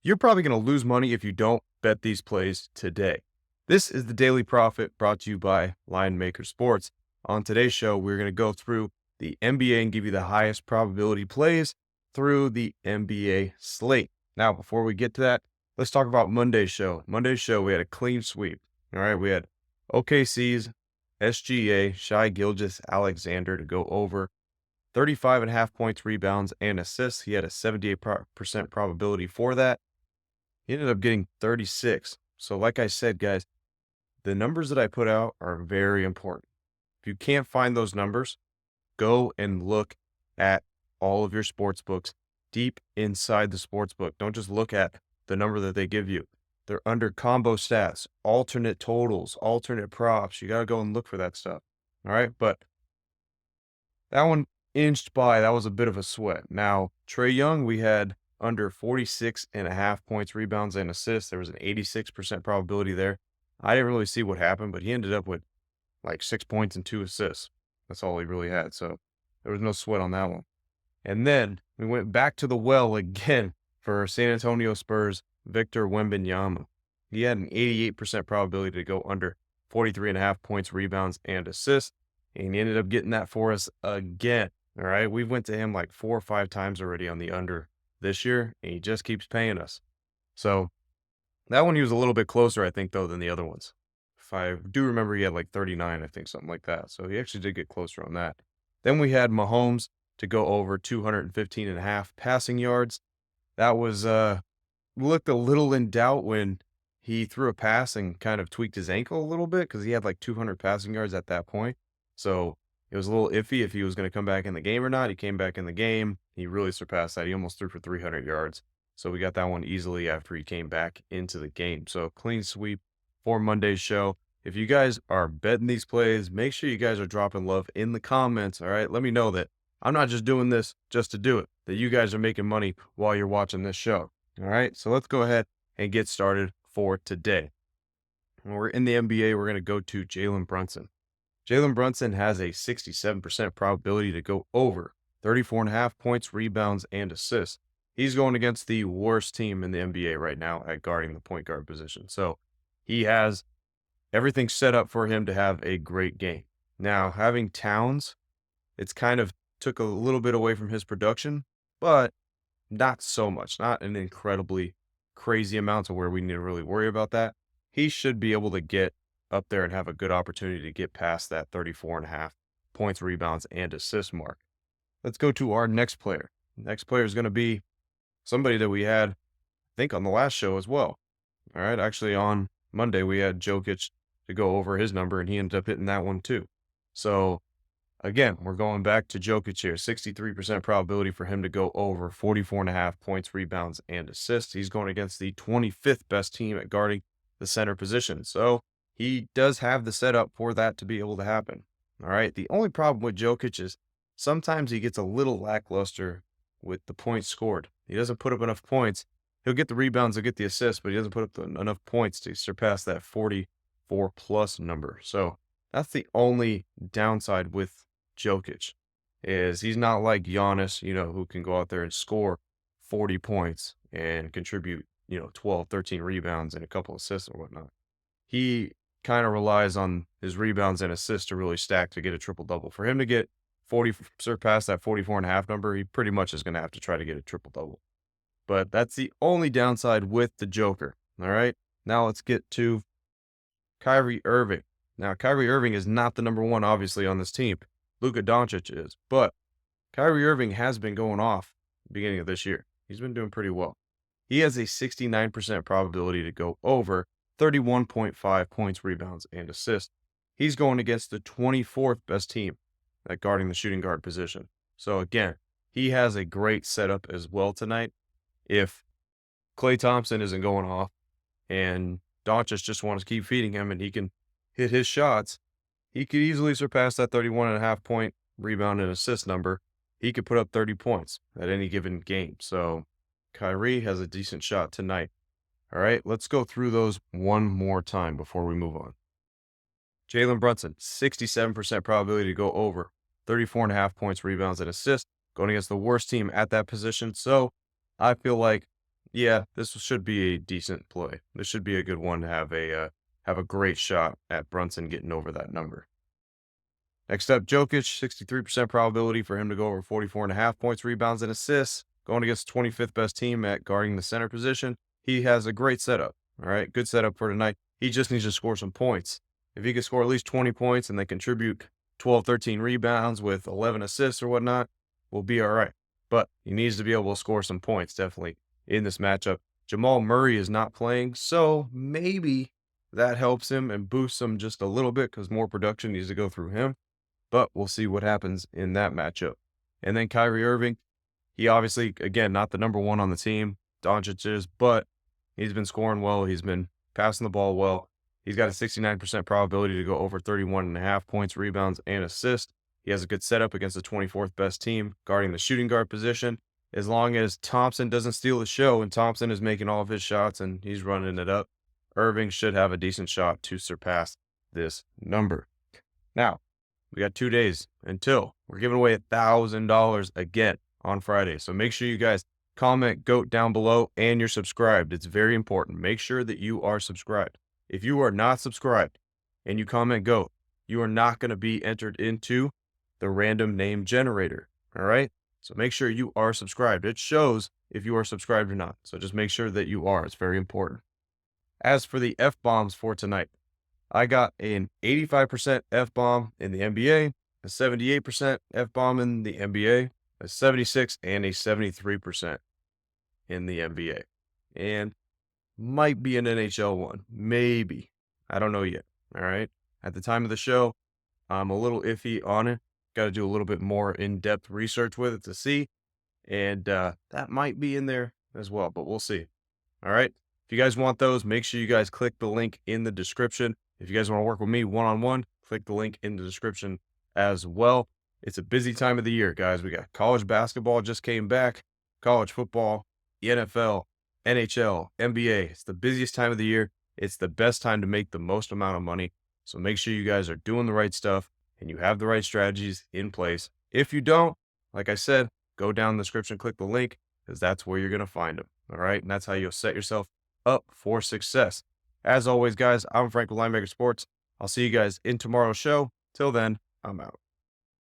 You're probably going to lose money if you don't bet these plays today. This is the Daily Profit brought to you by Linemaker Sports. On today's show, we're going to go through the NBA and give you the highest probability plays through the NBA slate. Now, before we get to that, let's talk about Monday's show. Monday's show, we had a clean sweep. All right, we had OKC's SGA, Shai Gilgeous Alexander to go over 35.5 points, rebounds, and assists. He had a 78% probability for that. He ended up getting 36. So like I said, guys, the numbers that I put out are very important. If you can't find those numbers, go and look at all of your sports books deep inside the sports book. Don't just look at the number that they give you. They're under combo stats, alternate totals, alternate props. You got to go and look for that stuff. All right. But that one inched by. That was a bit of a sweat. Now, Trae Young, we had under 46.5 points, rebounds, and assists. There was an 86% probability there. I didn't really see what happened, but he ended up with like 6 points and 2 assists. That's all he really had. So there was no sweat on that one. And then we went back to the well again for San Antonio Spurs, Victor Wembanyama. He had an 88% probability to go under 43.5 points, rebounds, and assists. And he ended up getting that for us again. All right. We went to him like 4 or 5 times already on the under this year, and he just keeps paying us. So that one he was a little bit closer, I think, though, than the other ones. If I do remember, he had like 39, I think, something like that. So he actually did get closer on that. Then we had Mahomes to go over 215.5 passing yards. That was looked a little in doubt when he threw a pass and kind of tweaked his ankle a little bit because he had like 200 passing yards at that point. So it was a little iffy if he was going to come back in the game or not. He came back in the game. He really surpassed that. He almost threw for 300 yards. So we got that one easily after he came back into the game. So clean sweep for Monday's show. If you guys are betting these plays, make sure you guys are dropping love in the comments. All right. Let me know that I'm not just doing this just to do it, that you guys are making money while you're watching this show. All right. So let's go ahead and get started for today. When we're in the NBA, we're going to go to Jalen Brunson. Jalen Brunson has a 67% probability to go over 34.5 points, rebounds, and assists. He's going against the worst team in the NBA right now at guarding the point guard position. So he has everything set up for him to have a great game. Now, having Towns, it's kind of took a little bit away from his production, but not so much, not an incredibly crazy amount to where we need to really worry about that. He should be able to get up there and have a good opportunity to get past that 34.5 points, rebounds, and assist mark. Let's go to our next player. Next player is going to be somebody that we had, I think, on the last show as well. All right. Actually, on Monday, we had Jokic to go over his number, and he ended up hitting that one too. So, again, we're going back to Jokic here. 63% probability for him to go over 44.5 points, rebounds, and assists. He's going against the 25th best team at guarding the center position. So, he does have the setup for that to be able to happen. All right. The only problem with Jokic is sometimes he gets a little lackluster with the points scored. He doesn't put up enough points. He'll get the rebounds, he'll get the assists, but he doesn't put up enough points to surpass that 44 plus number. So that's the only downside with Jokic is he's not like Giannis, who can go out there and score 40 points and contribute, 12, 13 rebounds and a couple assists or whatnot. He kind of relies on his rebounds and assists to really stack to get a triple double. For him to get surpass that 44.5 number, he pretty much is going to have to try to get a triple double. But that's the only downside with the Joker. All right. Now let's get to Kyrie Irving. Now, Kyrie Irving is not the number one, obviously, on this team. Luka Doncic is. But Kyrie Irving has been going off at the beginning of this year. He's been doing pretty well. He has a 69% probability to go over 31.5 points, rebounds, and assists. He's going against the 24th best team at guarding the shooting guard position. So again, he has a great setup as well tonight. If Klay Thompson isn't going off and Doncic just wants to keep feeding him and he can hit his shots, he could easily surpass that 31.5 point rebound and assist number. He could put up 30 points at any given game. So Kyrie has a decent shot tonight. All right, let's go through those one more time before we move on. Jalen Brunson, 67% probability to go over 34.5 points, rebounds, and assists, going against the worst team at that position. So I feel like Yeah, this should be a decent play. This should be a good one to have a great shot at Brunson getting over that number. Next up, Jokic, 63% probability for him to go over 44.5 points, rebounds, and assists. Going against the 25th best team at guarding the center position. He has a great setup. All right. Good setup for tonight. He just needs to score some points. If he could score at least 20 points and they contribute 12, 13 rebounds with 11 assists or whatnot, we'll be all right. But he needs to be able to score some points, definitely, in this matchup. Jamal Murray is not playing, so maybe that helps him and boosts him just a little bit because more production needs to go through him. But we'll see what happens in that matchup. And then Kyrie Irving, he obviously, again, not the number one on the team. Doncic is, but he's been scoring well. He's been passing the ball well. He's got a 69% probability to go over 31.5 points, rebounds, and assists. He has a good setup against the 24th best team, guarding the shooting guard position. As long as Thompson doesn't steal the show and Thompson is making all of his shots and he's running it up, Irving should have a decent shot to surpass this number. Now, we got 2 days until we're giving away $1,000 again on Friday. So make sure you guys comment GOAT down below and you're subscribed. It's very important. Make sure that you are subscribed. If you are not subscribed and you comment GOAT, you are not going to be entered into the random name generator. All right. So make sure you are subscribed. It shows if you are subscribed or not. So just make sure that you are. It's very important. As for the F bombs for tonight, I got an 85% F bomb in the NBA, a 78% F bomb in the NBA, a 76 and a 73% in the NBA. And might be an NHL one. Maybe. I don't know yet. All right. At the time of the show, I'm a little iffy on it. Got to do a little bit more in-depth research with it to see. And that might be in there as well, but we'll see. All right. If you guys want those, make sure you guys click the link in the description. If you guys want to work with me one-on-one, click the link in the description as well. It's a busy time of the year, guys. We got college basketball just came back, college football, the NFL, NHL, NBA. It's the busiest time of the year. It's the best time to make the most amount of money. So make sure you guys are doing the right stuff and you have the right strategies in place. If you don't, like I said, go down the description, click the link, because that's where you're going to find them. All right. And that's how you'll set yourself up for success. As always, guys, I'm Frank with Linemaker Sports. I'll see you guys in tomorrow's show. Till then, I'm out.